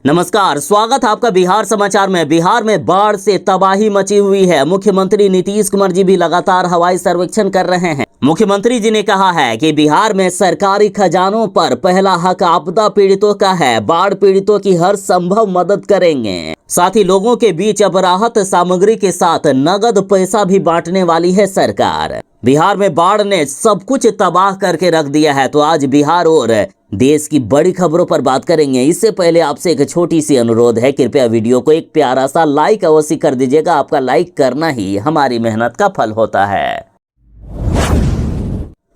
नमस्कार, स्वागत है आपका बिहार समाचार में। बिहार में बाढ़ से तबाही मची हुई है। मुख्यमंत्री नीतीश कुमार जी भी लगातार हवाई सर्वेक्षण कर रहे हैं। मुख्यमंत्री जी ने कहा है कि बिहार में सरकारी खजानों पर पहला हक आपदा पीड़ितों का है। बाढ़ पीड़ितों की हर संभव मदद करेंगे। साथ ही लोगों के बीच अब राहत सामग्री के साथ नगद पैसा भी बांटने वाली है सरकार। बिहार में बाढ़ ने सब कुछ तबाह करके रख दिया है। तो आज बिहार और देश की बड़ी खबरों पर बात करेंगे। इससे पहले आपसे एक छोटी सी अनुरोध है, कृपया वीडियो को एक प्यारा सा लाइक अवश्य कर दीजिएगा। आपका लाइक करना ही हमारी मेहनत का फल होता है।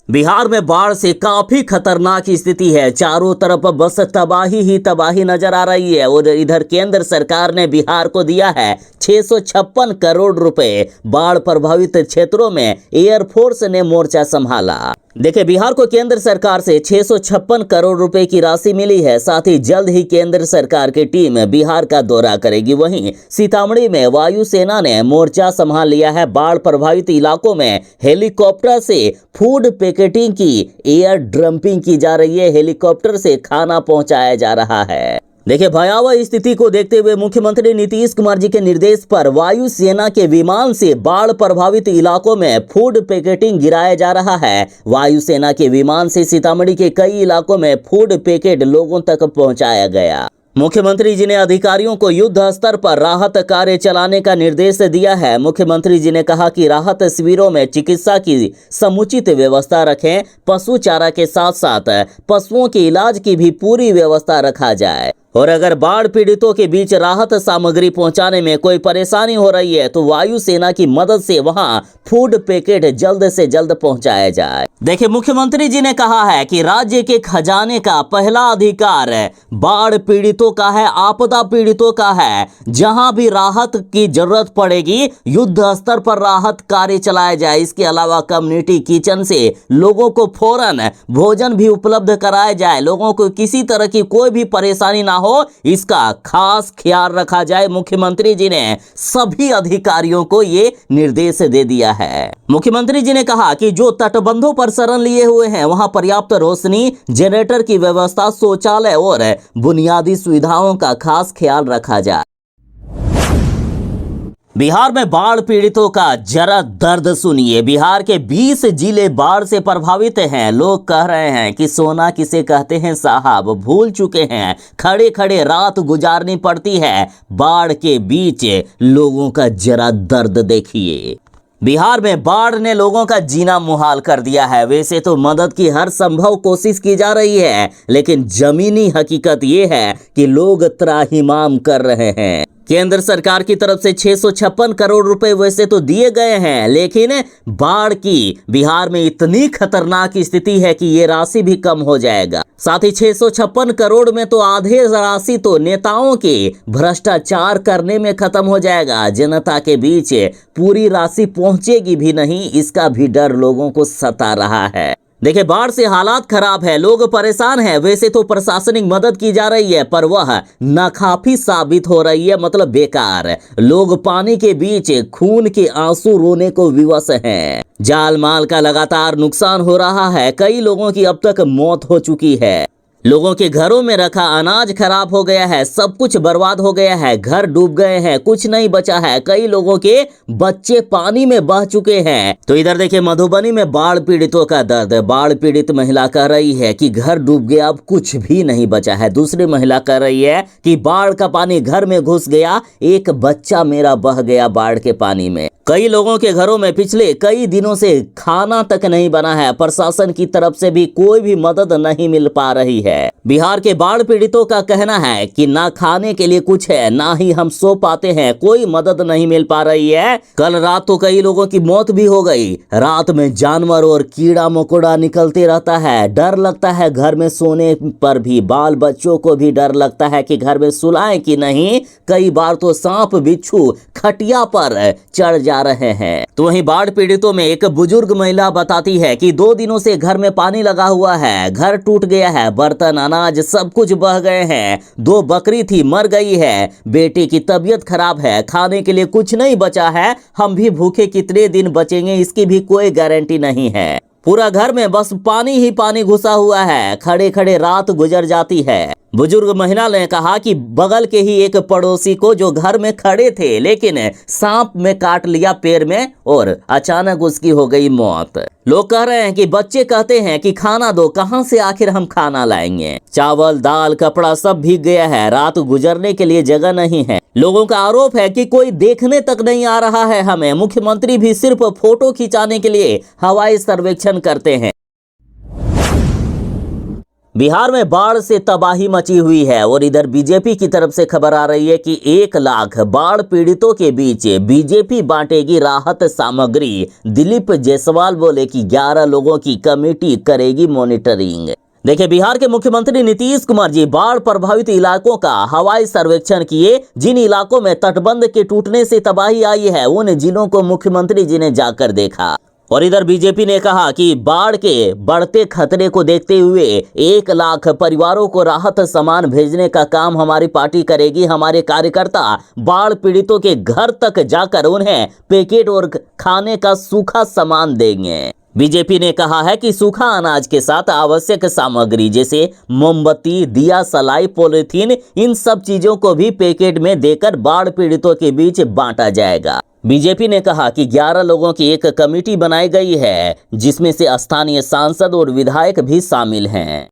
बिहार में बाढ़ से काफी खतरनाक स्थिति है। चारों तरफ बस तबाही ही तबाही नजर आ रही है। और इधर केंद्र सरकार ने बिहार को दिया है 656 करोड़ रुपए। बाढ़ प्रभावित क्षेत्रों में एयरफोर्स ने मोर्चा संभाला। देखिए, बिहार को केंद्र सरकार से 656 करोड़ रुपए की राशि मिली है। साथ ही जल्द ही केंद्र सरकार की टीम बिहार का दौरा करेगी। वहीं सीतामढ़ी में वायुसेना ने मोर्चा संभाल लिया है। बाढ़ प्रभावित इलाकों में हेलीकॉप्टर से फूड पैकेटिंग की एयर ड्रम्पिंग की जा रही है। हेलीकॉप्टर से खाना पहुंचाया जा रहा है। देखिए, भयावह स्थिति को देखते हुए मुख्यमंत्री नीतीश कुमार जी के निर्देश पर वायुसेना के विमान से बाढ़ प्रभावित इलाकों में फूड पैकेटिंग गिराया जा रहा है। वायुसेना के विमान से सीतामढ़ी के कई इलाकों में फूड पैकेट लोगों तक पहुंचाया गया। मुख्यमंत्री जी ने अधिकारियों को युद्ध स्तर पर राहत कार्य चलाने का निर्देश दिया है। मुख्यमंत्री जी ने कहा कि राहत शिविरों में चिकित्सा की समुचित व्यवस्था रखें। पशु चारा के साथ साथ पशुओं के इलाज की भी पूरी व्यवस्था रखा जाए। और अगर बाढ़ पीड़ितों के बीच राहत सामग्री पहुंचाने में कोई परेशानी हो रही है तो वायुसेना की मदद से वहां फूड पैकेट जल्द से जल्द पहुंचाया जाए। देखिए, मुख्यमंत्री जी ने कहा है कि राज्य के खजाने का पहला अधिकार बाढ़ पीड़ितों का है, आपदा पीड़ितों का है। जहां भी राहत की जरूरत पड़ेगी युद्ध स्तर पर राहत कार्य चलाया जाए। इसके अलावा कम्युनिटी किचन से लोगों को फौरन भोजन भी उपलब्ध कराया जाए। लोगों को किसी तरह की कोई भी परेशानी ना हो, इसका खास ख्याल रखा जाए। मुख्यमंत्री जी ने सभी अधिकारियों को ये निर्देश दे दिया है। मुख्यमंत्री जी ने कहा कि जो तटबंधों पर शरण लिए हुए हैं वहां पर्याप्त रोशनी, जनरेटर की व्यवस्था, शौचालय और बुनियादी सुविधाओं का खास ख्याल रखा जाए। बिहार में बाढ़ पीड़ितों का जरा दर्द सुनिए। बिहार के 20 जिले बाढ़ से प्रभावित हैं। लोग कह रहे हैं कि सोना किसे कहते हैं साहब, भूल चुके हैं। खड़े खड़े रात गुजारनी पड़ती है। बाढ़ के बीच लोगों का जरा दर्द देखिए। बिहार में बाढ़ ने लोगों का जीना मुहाल कर दिया है। वैसे तो मदद की हर संभव कोशिश की जा रही है, लेकिन जमीनी हकीकत ये है कि लोग त्राहिमाम कर रहे हैं। केंद्र सरकार की तरफ से 656 करोड़ रुपए वैसे तो दिए गए हैं, लेकिन बाढ़ की बिहार में इतनी खतरनाक स्थिति है कि ये राशि भी कम हो जाएगा। साथ ही 656 करोड़ में तो आधे राशि तो नेताओं के भ्रष्टाचार करने में खत्म हो जाएगा। जनता के बीच पूरी राशि पहुंचेगी भी नहीं, इसका भी डर लोगों को सता रहा है। देखिए, बाढ़ से हालात खराब है, लोग परेशान हैं। वैसे तो प्रशासनिक मदद की जा रही है, पर वह नाकाफी साबित हो रही है, मतलब बेकार। लोग पानी के बीच खून के आंसू रोने को विवश हैं। जाल माल का लगातार नुकसान हो रहा है। कई लोगों की अब तक मौत हो चुकी है। लोगों के घरों में रखा अनाज खराब हो गया है। सब कुछ बर्बाद हो गया है। घर डूब गए हैं, कुछ नहीं बचा है। कई लोगों के बच्चे पानी में बह चुके हैं। तो इधर देखिए, मधुबनी में बाढ़ पीड़ितों का दर्द। बाढ़ पीड़ित महिला कह रही है कि घर डूब गया, अब कुछ भी नहीं बचा है। दूसरी महिला कह रही है कि बाढ़ का पानी घर में घुस गया, एक बच्चा मेरा बह गया बाढ़ के पानी में। कई लोगों के घरों में पिछले कई दिनों से खाना तक नहीं बना है। प्रशासन की तरफ से भी कोई भी मदद नहीं मिल पा रही है। बिहार के बाढ़ पीड़ितों का कहना है कि ना खाने के लिए कुछ है, ना ही हम सो पाते हैं, कोई मदद नहीं मिल पा रही है। कल रात तो कई लोगों की मौत भी हो गई। रात में जानवर और कीड़ा मकोड़ा निकलते रहता है। डर लगता है घर में सोने पर भी। बाल बच्चों को भी डर लगता है कि घर में सुलाएं कि नहीं। कई बार तो सांप बिच्छू खटिया पर चढ़ जा रहे हैं। तो वहीं बाढ़ पीड़ितों में एक बुजुर्ग महिला बताती है कि 2 दिनों से घर में पानी लगा हुआ है। घर टूट गया है, बर्तन अनाज सब कुछ बह गए हैं। 2 बकरी थी, मर गई है। बेटे की तबीयत खराब है, खाने के लिए कुछ नहीं बचा है। हम भी भूखे कितने दिन बचेंगे इसकी भी कोई गारंटी नहीं है। पूरा घर में बस पानी ही पानी घुसा हुआ है, खड़े खड़े रात गुजर जाती है। बुजुर्ग महिला ने कहा कि बगल के ही एक पड़ोसी को जो घर में खड़े थे लेकिन सांप में काट लिया पैर में और अचानक उसकी हो गई मौत। लोग कह रहे हैं कि बच्चे कहते हैं कि खाना दो, कहां से आखिर हम खाना लाएंगे। चावल दाल कपड़ा सब भीग गया है, रात गुजरने के लिए जगह नहीं है। लोगों का आरोप है कि कोई देखने तक नहीं आ रहा है हमें। मुख्यमंत्री भी सिर्फ फोटो खिंचाने के लिए हवाई सर्वेक्षण करते हैं। बिहार में बाढ़ से तबाही मची हुई है और इधर बीजेपी की तरफ से खबर आ रही है कि 1 लाख बाढ़ पीड़ितों के बीच बीजेपी बांटेगी राहत सामग्री। दिलीप जायसवाल बोले कि 11 लोगों की कमेटी करेगी मॉनिटरिंग। देखिए, बिहार के मुख्यमंत्री नीतीश कुमार जी बाढ़ प्रभावित इलाकों का हवाई सर्वेक्षण किए। जिन इलाकों में तटबंध के टूटने से तबाही आई है उन जिलों को मुख्यमंत्री जी ने जाकर देखा। और इधर बीजेपी ने कहा कि बाढ़ के बढ़ते खतरे को देखते हुए 1 लाख परिवारों को राहत सामान भेजने का काम हमारी पार्टी करेगी। हमारे कार्यकर्ता बाढ़ पीड़ितों के घर तक जाकर उन्हें पैकेट और खाने का सूखा सामान देंगे। बीजेपी ने कहा है कि सूखा अनाज के साथ आवश्यक सामग्री जैसे मोमबत्ती, दिया, सलाई, पॉलिथीन, इन सब चीजों को भी पैकेट में देकर बाढ़ पीड़ितों के बीच बांटा जाएगा। बीजेपी ने कहा कि 11 लोगों की एक कमेटी बनाई गई है जिसमें से स्थानीय सांसद और विधायक भी शामिल हैं।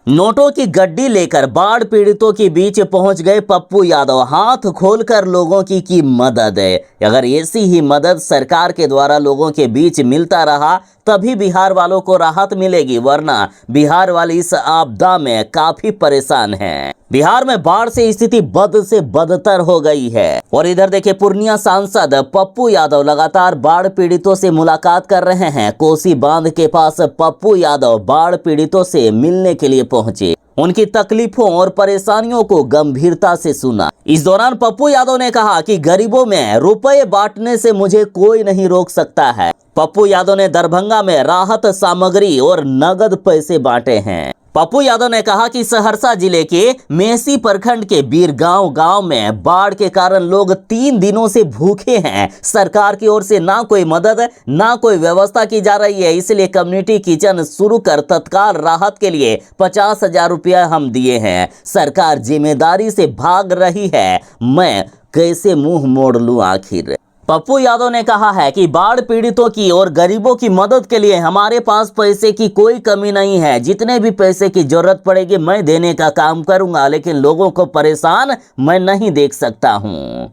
नोटों की गड्डी लेकर बाढ़ पीड़ितों के बीच पहुंच गए पप्पू यादव। हाथ खोलकर लोगों की मदद है। अगर ऐसी ही मदद सरकार के द्वारा लोगों के बीच मिलता रहा तभी बिहार वालों को राहत मिलेगी, वरना बिहार वाले इस आपदा में काफी परेशान हैं। बिहार में बाढ़ से स्थिति बद से बदतर हो गई है। और इधर देखिए, पूर्णिया सांसद पप्पू यादव लगातार बाढ़ पीड़ितों से मुलाकात कर रहे हैं। कोसी बांध के पास पप्पू यादव बाढ़ पीड़ितों से मिलने के लिए पहुंचे, उनकी तकलीफों और परेशानियों को गंभीरता से सुना। इस दौरान पप्पू यादव ने कहा कि गरीबों में रुपए बांटने से मुझे कोई नहीं रोक सकता है। पप्पू यादव ने दरभंगा में राहत सामग्री और नगद पैसे बांटे हैं। पप्पू यादव ने कहा कि सहरसा जिले के मेहसी प्रखंड के बीरगांव गांव में बाढ़ के कारण लोग 3 दिनों से भूखे हैं। सरकार की ओर से ना कोई मदद ना कोई व्यवस्था की जा रही है, इसलिए कम्युनिटी किचन शुरू कर तत्काल राहत के लिए 50,000 रुपया हम दिए हैं। सरकार जिम्मेदारी से भाग रही है, मैं कैसे मुंह मोड़ लूं आखिर। पप्पू यादव ने कहा है कि बाढ़ पीड़ितों की और गरीबों की मदद के लिए हमारे पास पैसे की कोई कमी नहीं है। जितने भी पैसे की जरूरत पड़ेगी मैं देने का काम करूंगा, लेकिन लोगों को परेशान मैं नहीं देख सकता हूं।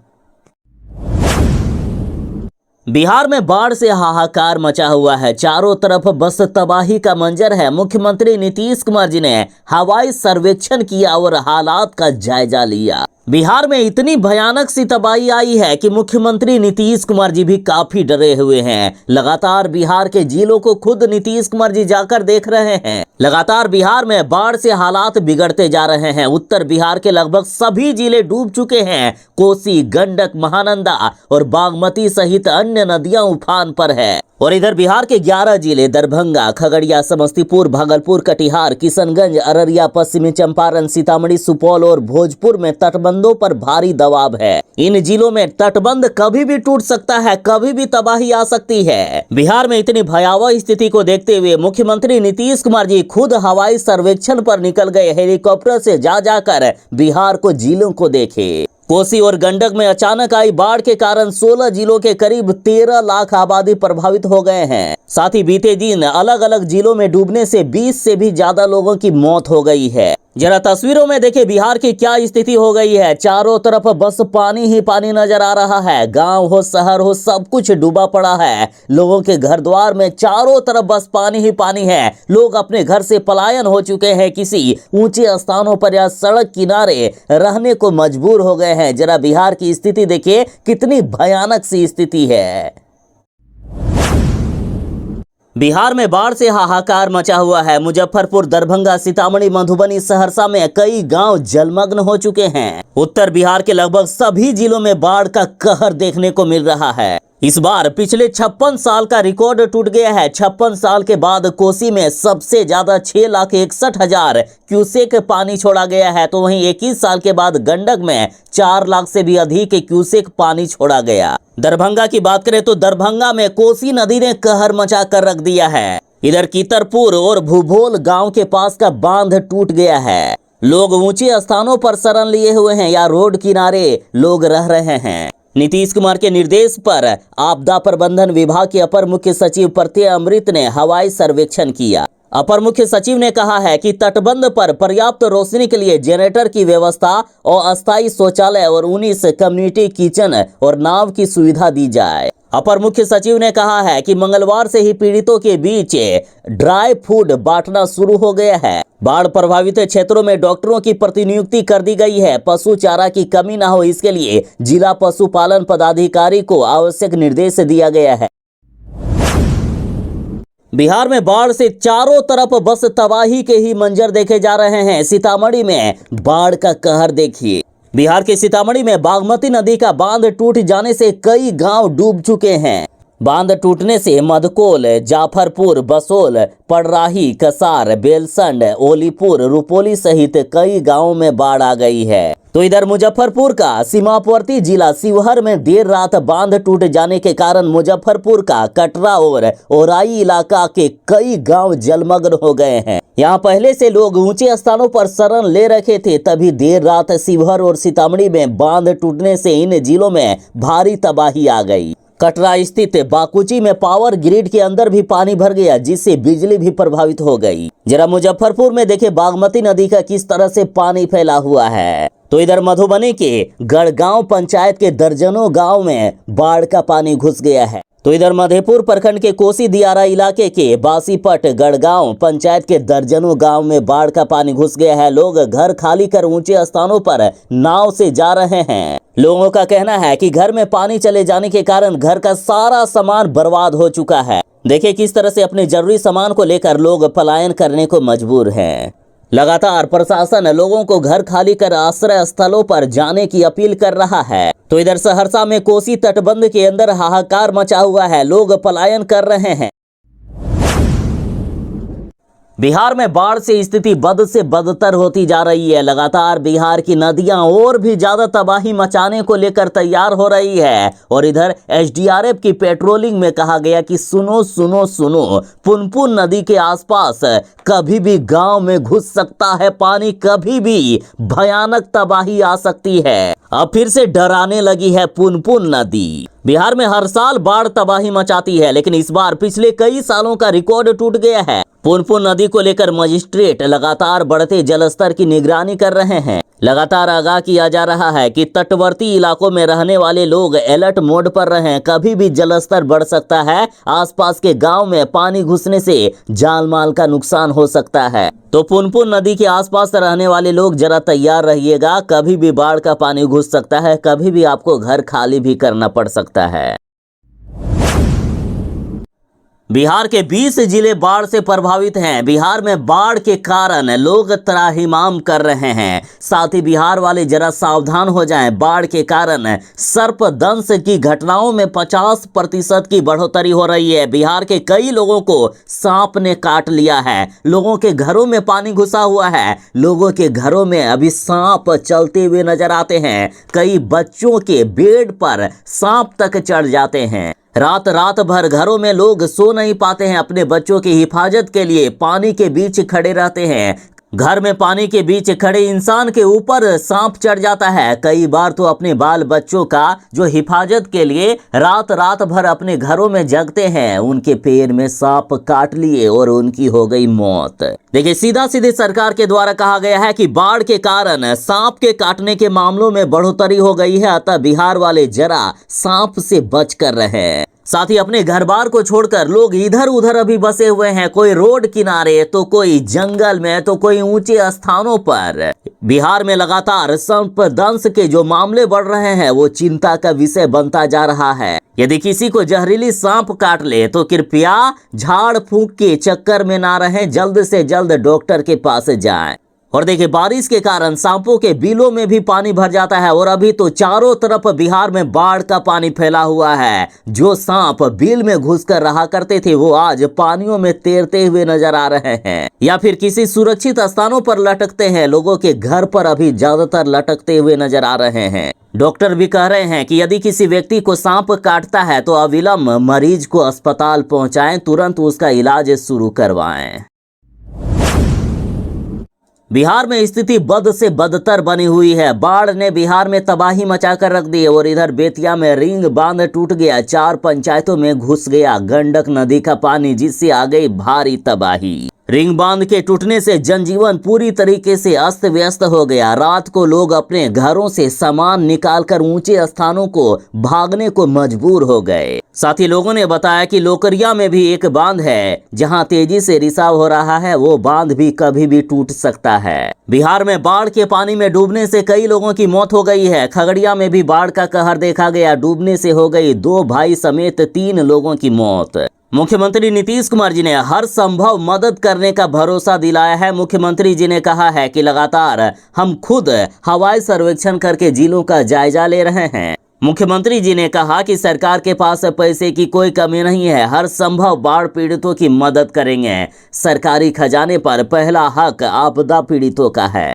बिहार में बाढ़ से हाहाकार मचा हुआ है। चारों तरफ बस तबाही का मंजर है। मुख्यमंत्री नीतीश कुमार जी ने हवाई सर्वेक्षण किया और हालात का जायजा लिया। बिहार में इतनी भयानक सी तबाही आई है कि मुख्यमंत्री नीतीश कुमार जी भी काफी डरे हुए हैं। लगातार बिहार के जिलों को खुद नीतीश कुमार जी जाकर देख रहे हैं। लगातार बिहार में बाढ़ से हालात बिगड़ते जा रहे हैं। उत्तर बिहार के लगभग सभी जिले डूब चुके हैं। कोसी, गंडक, महानंदा और बागमती सहित अन्य नदियां उफान पर है। और इधर बिहार के 11 जिले दरभंगा, खगड़िया, समस्तीपुर, भागलपुर, कटिहार, किशनगंज, अररिया, पश्चिमी चंपारण, सीतामढ़ी, सुपौल और भोजपुर में तटबंधों पर भारी दबाव है। इन जिलों में तटबंध कभी भी टूट सकता है, कभी भी तबाही आ सकती है। बिहार में इतनी भयावह स्थिति को देखते हुए मुख्यमंत्री नीतीश कुमार जी खुद हवाई सर्वेक्षण पर निकल गए। हेलीकॉप्टर से जाकर बिहार को जिलों को देखे। कोसी और गंडक में अचानक आई बाढ़ के कारण 16 जिलों के करीब 13 लाख आबादी प्रभावित हो गए हैं। साथ ही बीते दिन अलग अलग जिलों में डूबने से 20 से भी ज्यादा लोगों की मौत हो गई है। जरा तस्वीरों में देखिए बिहार की क्या स्थिति हो गई है। चारों तरफ बस पानी ही पानी नजर आ रहा है। गांव हो, शहर हो, सब कुछ डूबा पड़ा है। लोगों के घर द्वार में चारों तरफ बस पानी ही पानी है। लोग अपने घर से पलायन हो चुके हैं। किसी ऊंचे स्थानों पर या सड़क किनारे रहने को मजबूर हो गए हैं। जरा बिहार की स्थिति देखिए, कितनी भयानक सी स्थिति है। बिहार में बाढ़ से हाहाकार मचा हुआ है। मुजफ्फरपुर, दरभंगा, सीतामढ़ी, मधुबनी, सहरसा में कई गांव जलमग्न हो चुके हैं। उत्तर बिहार के लगभग सभी जिलों में बाढ़ का कहर देखने को मिल रहा है। इस बार पिछले 56 साल का रिकॉर्ड टूट गया है। 56 साल के बाद कोसी में सबसे ज्यादा 6,61,000 क्यूसेक पानी छोड़ा गया है, तो वहीं 21 साल के बाद गंडक में 4 लाख से भी अधिक क्यूसेक पानी छोड़ा गया। दरभंगा की बात करें तो दरभंगा में कोसी नदी ने कहर मचा कर रख दिया है। इधर कीतरपुर और भूभोल गांव के पास का बांध टूट गया है। लोग ऊंचे स्थानों पर शरण लिए हुए हैं या रोड किनारे लोग रह रहे हैं। नीतीश कुमार के निर्देश पर आपदा प्रबंधन विभाग के अपर मुख्य सचिव प्रत्यय अमृत ने हवाई सर्वेक्षण किया। अपर मुख्य सचिव ने कहा है कि तटबंध पर पर्याप्त रोशनी के लिए जनरेटर की व्यवस्था और अस्थायी शौचालय और 19 कम्युनिटी किचन और नाव की सुविधा दी जाए। अपर मुख्य सचिव ने कहा है कि मंगलवार से ही पीड़ितों के बीच ड्राई फूड बांटना शुरू हो गया है। बाढ़ प्रभावित क्षेत्रों में डॉक्टरों की प्रतिनियुक्ति कर दी गई है। पशु चारा की कमी न हो, इसके लिए जिला पशुपालन पदाधिकारी को आवश्यक निर्देश दिया गया है। बिहार में बाढ़ से चारों तरफ बस तबाही के ही मंजर देखे जा रहे हैं। सीतामढ़ी में बाढ़ का कहर देखिए। बिहार के सीतामढ़ी में बागमती नदी का बांध टूट जाने से कई गांव डूब चुके हैं। बांध टूटने से मधकोल, जाफरपुर, बसोल, पड़राही, कसार, बेलसंड, ओलीपुर, रुपोली सहित कई गांवों में बाढ़ आ गई है। तो इधर मुजफ्फरपुर का सीमावर्ती जिला शिवहर में देर रात बांध टूट जाने के कारण मुजफ्फरपुर का कटरा और ओराई इलाका के कई गांव जलमग्न हो गए हैं। यहाँ पहले से लोग ऊंचे स्थानों पर शरण ले रखे थे, तभी देर रात शिवहर और सीतामढ़ी में बांध टूटने से इन जिलों में भारी तबाही आ गई। कटरा स्थित बाकुची में पावर ग्रिड के अंदर भी पानी भर गया, जिससे बिजली भी प्रभावित हो गई। जरा मुजफ्फरपुर में देखे बागमती नदी का किस तरह से पानी फैला हुआ है। तो इधर मधुबनी के गढ़गांव पंचायत के दर्जनों गांव में बाढ़ का पानी घुस गया है। तो इधर मधेपुर प्रखंड के कोसी दियारा इलाके के बासीपट गढ़गांव पंचायत के दर्जनों गांव में बाढ़ का पानी घुस गया है। लोग घर खाली कर ऊंचे स्थानों पर नाव से जा रहे हैं। लोगों का कहना है कि घर में पानी चले जाने के कारण घर का सारा सामान बर्बाद हो चुका है। देखिए किस तरह से अपने जरूरी सामान को लेकर लोग पलायन करने को मजबूर हैं। लगातार प्रशासन लोगों को घर खाली कर आश्रय स्थलों पर जाने की अपील कर रहा है। तो इधर सहरसा में कोसी तटबंध के अंदर हाहाकार मचा हुआ है, लोग पलायन कर रहे हैं। बिहार में बाढ़ से स्थिति बद से बदतर होती जा रही है। लगातार बिहार की नदियां और भी ज्यादा तबाही मचाने को लेकर तैयार हो रही है। और इधर एसडीआरएफ की पेट्रोलिंग में कहा गया कि सुनो सुनो सुनो, पुनपुन नदी के आसपास कभी भी गांव में घुस सकता है पानी, कभी भी भयानक तबाही आ सकती है। अब फिर से डराने लगी है पुनपुन नदी। बिहार में हर साल बाढ़ तबाही मचाती है, लेकिन इस बार पिछले कई सालों का रिकॉर्ड टूट गया है। पुनपुन नदी को लेकर मजिस्ट्रेट लगातार बढ़ते जलस्तर की निगरानी कर रहे हैं। लगातार आगाह किया जा रहा है कि तटवर्ती इलाकों में रहने वाले लोग अलर्ट मोड पर रहें, कभी भी जलस्तर बढ़ सकता है। आसपास के गांव में पानी घुसने से जान माल का नुकसान हो सकता है। तो पुनपुन नदी के आसपास रहने वाले लोग जरा तैयार रहिएगा, कभी भी बाढ़ का पानी घुस सकता है, कभी भी आपको घर खाली भी करना पड़ सकता है। बिहार के 20 जिले बाढ़ से प्रभावित हैं। बिहार में बाढ़ के कारण लोग त्राहिमाम कर रहे हैं। साथ ही बिहार वाले जरा सावधान हो जाएं। बाढ़ के कारण सर्पदंश की घटनाओं में 50% की बढ़ोतरी हो रही है। बिहार के कई लोगों को सांप ने काट लिया है। लोगों के घरों में पानी घुसा हुआ है। लोगों के घरों में अभी सांप चलते हुए नजर आते हैं। कई बच्चों के बेड पर सांप तक चढ़ जाते हैं। रात भर घरों में लोग सो नहीं पाते हैं। अपने बच्चों की हिफाजत के लिए पानी के बीच खड़े रहते हैं। घर में पानी के बीच खड़े इंसान के ऊपर सांप चढ़ जाता है। कई बार तो अपने बाल बच्चों का जो हिफाजत के लिए रात भर अपने घरों में जगते हैं, उनके पैर में सांप काट लिए और उनकी हो गई मौत। देखिए सीधा सीधे सरकार के द्वारा कहा गया है कि बाढ़ के कारण सांप के काटने के मामलों में बढ़ोतरी हो गई है, अतः बिहार वाले जरा सांप से बच कर रहे। साथ ही अपने घर बार को छोड़कर लोग इधर उधर अभी बसे हुए हैं। कोई रोड किनारे, तो कोई जंगल में, तो कोई ऊंचे स्थानों पर। बिहार में लगातार सर्पदंश के जो मामले बढ़ रहे हैं, वो चिंता का विषय बनता जा रहा है। यदि किसी को जहरीली सांप काट ले तो कृपया झाड़ फूंक के चक्कर में ना रहें, जल्द से जल्द डॉक्टर के पास जाएं। और देखिए बारिश के कारण सांपों के बिलों में भी पानी भर जाता है और अभी तो चारों तरफ बिहार में बाढ़ का पानी फैला हुआ है। जो सांप बिल में घुसकर रहा करते थे वो आज पानियों में तैरते हुए नजर आ रहे हैं या फिर किसी सुरक्षित स्थानों पर लटकते हैं। लोगों के घर पर अभी ज्यादातर लटकते हुए नजर आ रहे हैं। डॉक्टर भी कह रहे हैं कि यदि किसी व्यक्ति को सांप काटता है तो अविलंब मरीज को अस्पताल पहुंचाएं, तुरंत उसका इलाज शुरू करवाएं। बिहार में स्थिति बद से बदतर बनी हुई है। बाढ़ ने बिहार में तबाही मचाकर रख दी है और इधर बेतिया में रिंग बांध टूट गया, 4 पंचायतों में घुस गया गंडक नदी का पानी, जिससे आ गई भारी तबाही। रिंग बांध के टूटने से जनजीवन पूरी तरीके से अस्त व्यस्त हो गया। रात को लोग अपने घरों से सामान निकालकर ऊंचे स्थानों को भागने को मजबूर हो गए। साथ ही लोगों ने बताया कि लोकरिया में भी एक बांध है जहां तेजी से रिसाव हो रहा है, वो बांध भी कभी भी टूट सकता है। बिहार में बाढ़ के पानी में डूबने से कई लोगों की मौत हो गई है। खगड़िया में भी बाढ़ का कहर देखा गया, डूबने से हो गई 2 भाई समेत 3 लोगों की मौत। मुख्यमंत्री नीतीश कुमार जी ने हर संभव मदद करने का भरोसा दिलाया है। मुख्यमंत्री जी ने कहा है कि लगातार हम खुद हवाई सर्वेक्षण करके जिलों का जायजा ले रहे हैं। मुख्यमंत्री जी ने कहा कि सरकार के पास पैसे की कोई कमी नहीं है, हर संभव बाढ़ पीड़ितों की मदद करेंगे। सरकारी खजाने पर पहला हक आपदा पीड़ितों का है।